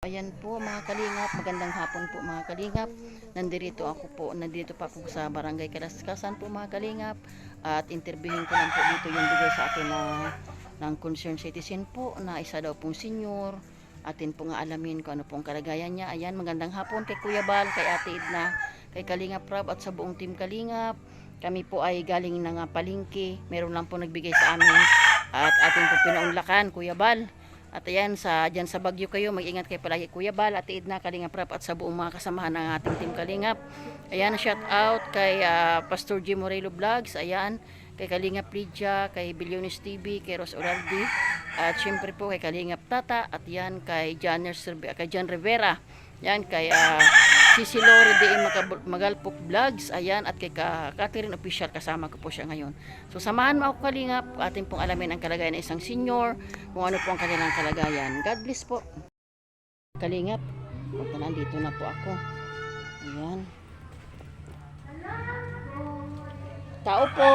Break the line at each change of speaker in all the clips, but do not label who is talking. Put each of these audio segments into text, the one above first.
Ayan po mga kalingap, magandang hapon po mga kalingap. Nandito pa ako sa Barangay Kalaskasan po mga kalingap. At interviewin ko lang po dito yung bigay sa akin ng concerned citizen po na isa daw pong senior. Atin po nga alamin kung ano pong kalagayan niya. Ayan, magandang hapon kay Kuya Bal, kay Ate Edna, kay Kalingap Rob at sa buong team Kalingap. Kami po ay galing ng palengke. Meron lang po nagbigay sa amin at atin po pinaunlakan Kuya Bal. At ayan, dyan sa Baguio kayo, mag-ingat kayo palagi Kuya Bal, Ate Edna, Kalingap Rap at sa buong mga kasamahan ng ating team Kalingap. Ayan, shout out kay Pastor Jim Morelo Vlogs, ayan, kay Kalingap Lydia, kay Billionis TV, kay Ros Oraldi, at syempre po kay Kalingap Tata, at yan kay John Rivera, yan kay Cici Lore de Magalpok Vlogs, ayan, at kay Catherine Official, kasama ko po siya ngayon. So samahan mo ako Kalingap, atin pong alamin ang kalagayan ng isang senior, kung ano po ang kanilang kalagayan. God bless po. Kalingap, nandito na po ako. Ayan. Tao po.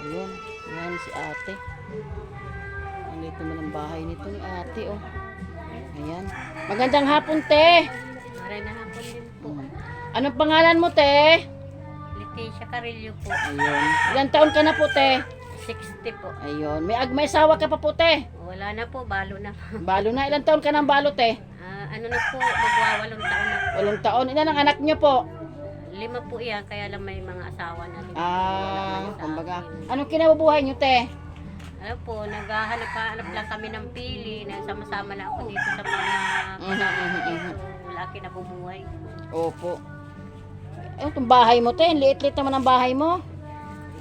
Ayun, ayan si ate. Nandito mo ng bahay nito ni ate, oh. Ayan. Magandang hapon, te.
Magandang hapon din po.
Anong pangalan mo, te?
Leticia Carillo po.
Ayun. Ilang taon ka na po, te?
60 po.
Ayun. May asawa ka pa po, te?
Wala na po, balo na.
Balo na. Ilang taon ka ng balo, te?
Ano na po, magwawalong taon na po.
8 taon. Ilan ang anak niyo po?
5 po yan, kaya lang may mga asawa na rin.
Kumbaga. Anong kinabubuhay niyo, te?
Ano po, naghahanap lang kami ng pili, sama-sama na ako dito sa mga laki na bumuhay.
Opo. Itong bahay mo, te. Liit-liit naman ang bahay mo.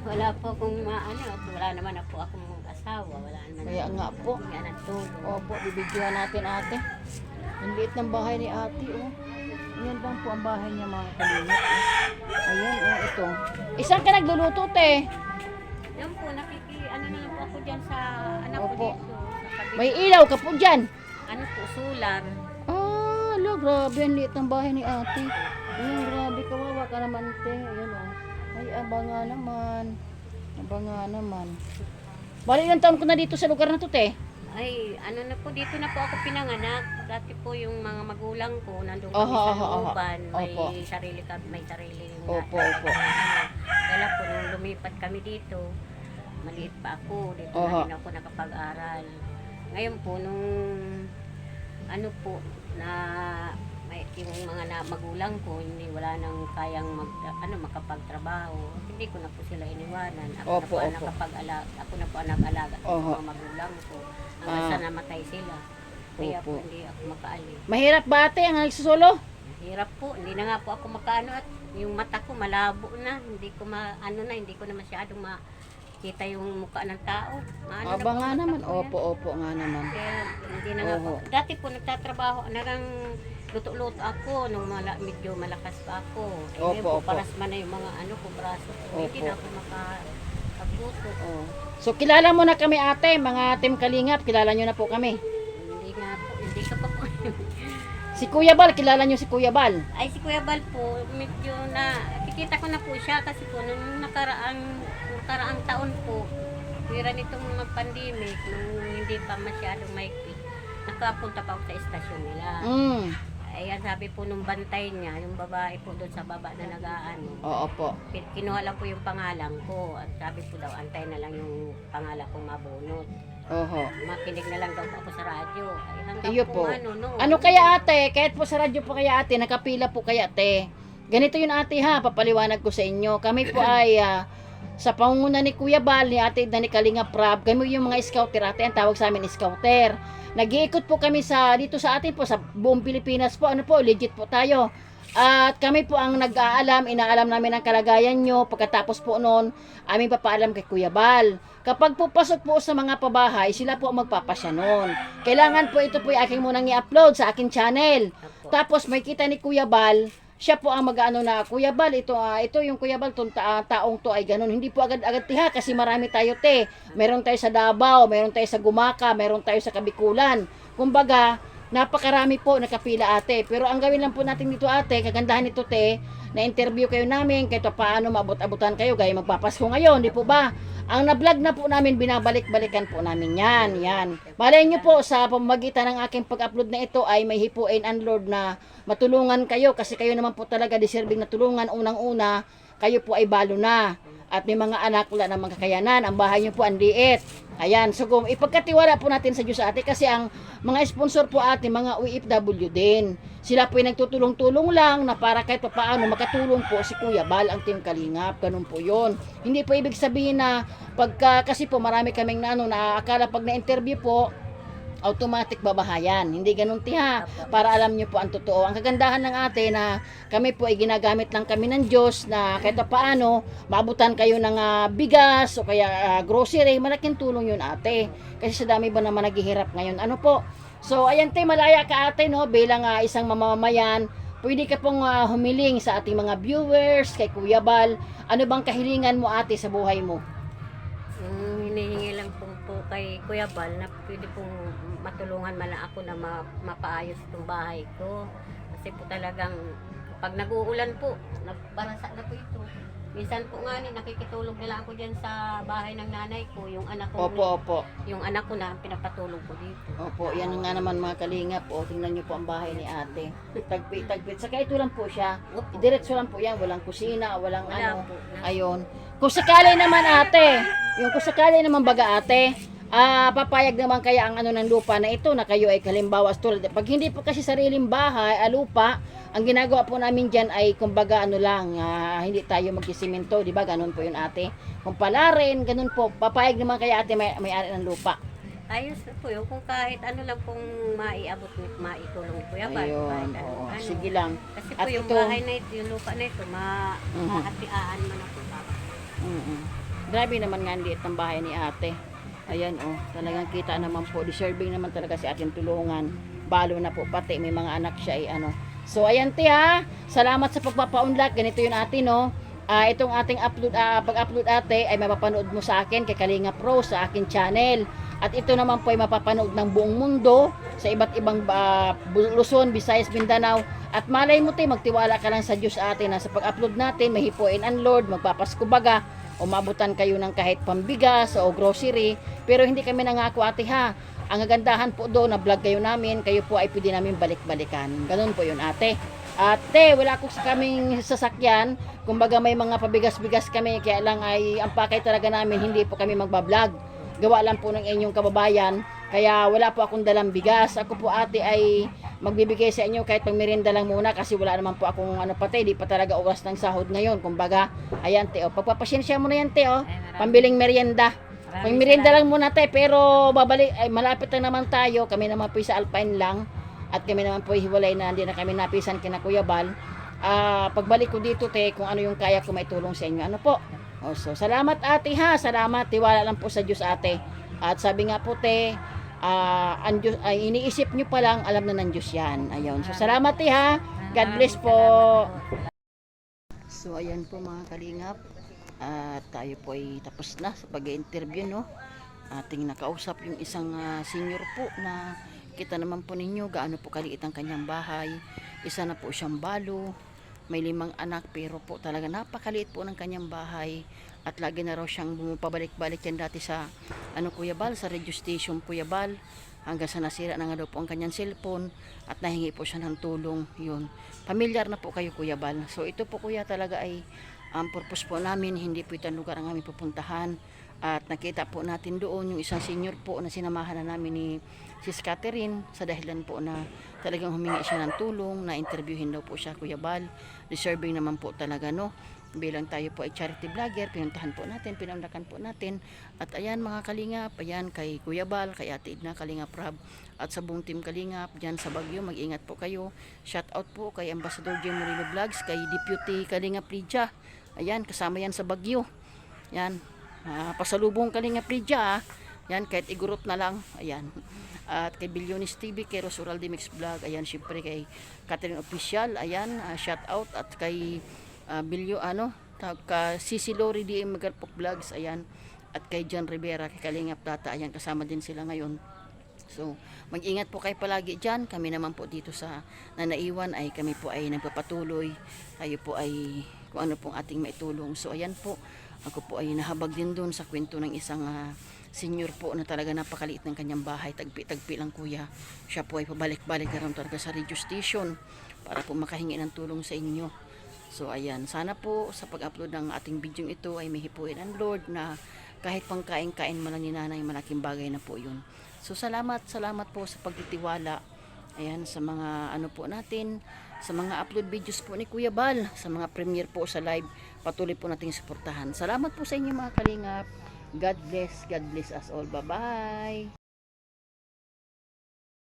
Wala po akong wala naman na po akong asawa, wala naman.
Kaya nga po.
Yan ang tulong.
Opo, bibigyan natin ate. Ang liit ng bahay ni ate, oh. Yan lang po ang bahay niya mga kalingap. Oh. Ayan, oh, ito. Isang ka nagluluto, te?
Yan po, ano na lang po ako dyan sa anak ko
Opo.
dito. Sa kabila.
May ilaw ka po dyan.
Ano po, solar.
Ala, grabe, ang liit ng bahay ni ate. Ayan, grabe, kawawa ka naman, te. Ayan, oh. Ay, abanga naman. Abanga naman. Bali, ilang taon ko na dito sa lugar na to, te?
Ay, ano na po, dito na po ako pinanganak. Dati po yung mga magulang ko, nandun
Oho,
kami sa
oho, oho.
looban.
Opo.
May sarili
Opo, opo.
Kaya po, nung lumipat kami dito, maliit pa ako. Dito
Oho.
na rin ako nakapag-aral. Ngayon po, nung ano po, na yung mga magulang ko, hindi wala nang kayang makapagtrabaho. Hindi ko na po sila iniwanan.
Opo, opo.
Ako na po ang nag-alaga sa
Oho.
mga magulang ko. Hanggang sa namatay sila. Kaya
Opo.
po hindi ako makaalis.
Mahirap ba, ate, ang nagsusulo?
Hirap po. Hindi na nga po ako makaano at yung mata ko malabo na. Hindi ko na masyadong makita yung mukha ng tao.
Aba nga naman. Opo nga naman.
Kaya hindi na nga po.
Oho.
Dati po nagtatrabaho, luto-luto ako nung medyo malakas pa ako.
Opo,
Ngayon po,
opo.
paras man na yung mga braso ko. Hindi
Opo.
na ako makapagluto.
Oh. So, kilala mo na kami, ate, mga team Kalingap. Kilala nyo na po kami.
Hindi nga po, hindi ka pa po.
Si Kuya Bal, kilala nyo si Kuya Bal?
Ay, si Kuya Bal po, medyo kikita ko na po siya kasi po nung nakaraang taon po, pira nitong mga pandemic, nung hindi pa masyadong maikli, nakapunta pa ako sa estasyon nila. Ayan, sabi po nung bantay niya, yung babae po doon sa baba na nag-aano.
Oo po.
Kinuha lang po yung pangalan ko at sabi po daw, antay na lang yung pangalan kong mabunot.
Oho.
Makinig na lang daw po ako sa radyo. Ay, hanggang
Iyo
po
po.
noon.
Ano kaya, ate? Kahit po sa radyo po kaya, ate, nakapila po kaya, ate. Ganito yun, ate, ha, papaliwanag ko sa inyo. Kami po ay sa pangunguna ni Kuya Bal, ni ate na ni Kalingap Rab, kami yung mga scouter, ate, ang tawag sa amin scouter. Nag-iikot po kami dito sa atin po, sa buong Pilipinas po, ano po, legit po tayo. At kami po ang inaalam namin ang kalagayan nyo. Pagkatapos po noon, aming papaalam kay Kuya Bal. Kapag po pasok po sa mga pabahay, sila po ang magpapasya noon. Kailangan po ito po yung aking munang i-upload sa aking channel. Tapos may kita ni Kuya Bal, siya po ang mag-ano na, Kuya Bal, ito yung Kuya Bal, taong to ay ganun. Hindi po agad-agad tiha kasi marami tayo, te. Meron tayo sa Davao, meron tayo sa Gumaka, meron tayo sa Kabikulan. Kumbaga, napakarami po nakapila ate. Pero ang gawin lang po natin dito ate, kagandahan nito te, na interview kayo namin, kahit paano maabot-abutan kayo, gaya magpapasko ngayon, di po ba? Ang na-vlog na po namin, binabalik-balikan po namin yan, yan. Malay nyo po, sa pamamagitan ng aking pag-upload na ito ay may hipuin and Lord na matulungan kayo, kasi kayo naman po talaga deserving na tulungan. Unang-una, kayo po ay balo na. At may mga anak, wala namang kakayanan. Ang bahay nyo po ang liit. Ayan, so kung ipagkatiwala po natin sa Diyos ate, kasi ang mga sponsor po ate, mga OFW din. Sila po ay nagtutulong-tulong lang na para kahit paano makatulong po si Kuya Bal, ang Team Kalingap. Ganun po yon. Hindi po ibig sabihin na pagka, kasi po marami kaming na akala pag na-interview po, automatic babahayan. Hindi ganun tiha. Para alam niyo po ang totoo. Ang kagandahan ng ate na kami po ay ginagamit lang kami ng Diyos na kahit paano maabutan kayo ng bigas o kaya grocery. Malaking tulong yun ate. Kasi sa dami ba naman naghihirap ngayon. Ano po? So ayan te, malaya ka ate no, bilang isang mamamayan. Pwede ka pong humiling sa ating mga viewers, kay Kuya Bal. Ano bang kahilingan mo ate sa buhay mo?
Hinihingi lang po kay Kuya Bal na pwede pong matulungan man lang ako na mapaayos itong bahay ko. Kasi po talagang pag nag-uulan po, nagbarasa na po ito. Minsan po nga nakikitulog nila ako dyan sa bahay ng nanay ko, yung anak ko.
Opo.
Yung anak ko na pinapatulog ko dito.
Opo, yan nga naman mga kalingap. O, tingnan nyo po ang bahay ni ate. Tagpit. Saka ito lang po siya. Diretso lang po yan. Walang kusina, walang
Wala
ano.
po.
Ayun. Kung sakali naman ate, kung sakali naman baga ate, papayag naman kaya ang ano ng lupa na ito na kayo ay kalimbawa tulad. Pag hindi po kasi sariling bahay, lupa, ang ginagawa po namin dyan ay kumbaga ano lang, hindi tayo magsisimento, di ba? Ganun po yun ate. Kung pala rin, ganun po, papayag naman kaya ate may-ari ng lupa.
Ayos na po yun. Kung kahit ano lang pong maiabot, maitulong po yan.
Ayun, oo. Sige lang.
Kasi
At
po yung
ito,
bahay na ito, yung lupa na ito, mahatiaan man ako.
Grabe naman nga ang liit ng bahay ni ate. Ayan talagang kita naman po, deserving naman talaga si ating tulungan. Balo na po pati, may mga anak siya ay ano. So ayan te ha, salamat sa pagpapaunlak. Ganito yun ate no. Itong ating upload, pag-upload ate ay mapapanood mo sa akin kay Kalinga Pro sa akin channel. At ito naman po ay mapapanood ng buong mundo sa iba't ibang Luzon, Visayas, Mindanao. At malay mo te, magtiwala ka lang sa Diyos ate na sa pag-upload natin, may hipuin ang Lord, magpapasko baga, umabutan kayo ng kahit pambigas o grocery. Pero hindi kami nangako ate ha. Ang kagandahan po doon na vlog kayo namin, kayo po ay pwede namin balik-balikan. Ganun po yun ate. Ate, wala ko sa kaming sasakyan. Kumbaga may mga pabigas-bigas kami, kaya lang ay ang pakay talaga namin, hindi po kami magbablog. Gawa lang po ng inyong kababayan. Kaya wala po akong dalang bigas. Ako po ate ay magbibigay sa inyo kahit pang merienda lang muna kasi wala naman po akong pati, di pa talaga oras ng sahod ngayon. Kumbaga, ayan te, pagpapasyensya mo na yan te, pambiling merienda. Pang merienda lang muna te, pero babalik, ay malapit lang naman tayo. Kami naman po sa Alpine lang. At kami naman po hiwalay na, hindi na kami napisan kina Kuya Bal. Pagbalik ko dito te, kung ano yung kaya ko maitulong sa inyo. Ano po? So, salamat ate ha, salamat. Tiwala lang po sa Diyos ate. At sabi nga po te, ang Diyos, ay iniisip nyo pa lang, alam na ng Diyos yan. Ayun. So, salamat te ha. God bless po. So, ayan po mga kalingap. At tayo po ay tapos na sa pag-interview no. Ating nakausap yung isang senior po na kita naman po ninyo gaano po kaliit ang kanyang bahay. Isa na po siyang balo. May 5 anak pero po talaga napakaliit po ng kanyang bahay. At lagi na raw siyang bumabalik-balik yan dati sa Kuya Bal, sa radio station Kuya Bal. Hanggang sa nasira na nga daw po ang kanyang cellphone at nahingi po siya ng tulong. Yun. Pamilyar na po kayo Kuya Bal. So ito po kuya talaga ay ang purpose po namin, hindi po itong lugar ang aming pupuntahan. At nakita po natin doon yung isang senior po na sinamahan na namin ni Sis Catherine sa dahilan po na talagang humingi siya ng tulong, na interviewin daw po siya Kuya Bal. Deserving naman po talaga no. Bilang tayo po ay charity vlogger, pinuntahan po natin, pinamlakan po natin. At ayan mga kalingap, ayan kay Kuya Bal, kay Ate Edna, Kalingap Rab, at sa buong team Kalingap, dyan sa Baguio, mag-ingat po kayo. Shout out po kay Ambassador Jim Moreno Vlogs, kay Deputy Kalingap Lydia. Ayan, kasama yan sa Baguio. Yan, pasalubong Kalingap Lydia. Yan, kahit igurot na lang. Ayan. At kay Billionis TV, kay Rosural Dimix Vlog. Ayan, syempre kay Catherine Official. Ayan, shout out. At kay Sisi Lori DM Magalpok Vlogs. Ayan. At kay John Rivera, kay Kalingap Data. Ayan, kasama din sila ngayon So, mag-ingat po kayo palagi dyan. Kami naman po dito sa Nanaiwan ay kami po ay nagpapatuloy. Tayo po ay kung ano pong ating maitulong. So, ayan po. Ako po ay nahabag din doon sa kwento ng isang senior po na talaga napakaliit ng kanyang bahay. Tagpi-tagpi lang kuya. Siya po ay pabalik-balik na rin talaga sa radio station para po makahingi ng tulong sa inyo. So, ayan. Sana po sa pag-upload ng ating video ito ay may hipuin ang Lord na kahit pang kain-kain man lang ni nanay, malaking bagay na po yun. So salamat po sa pagtitiwala. Ayan, sa mga ano po natin, sa mga upload videos po ni Kuya Bal, sa mga premiere po sa live, patuloy po nating suportahan. Salamat po sa inyo mga kalingap. God bless us all. Bye-bye.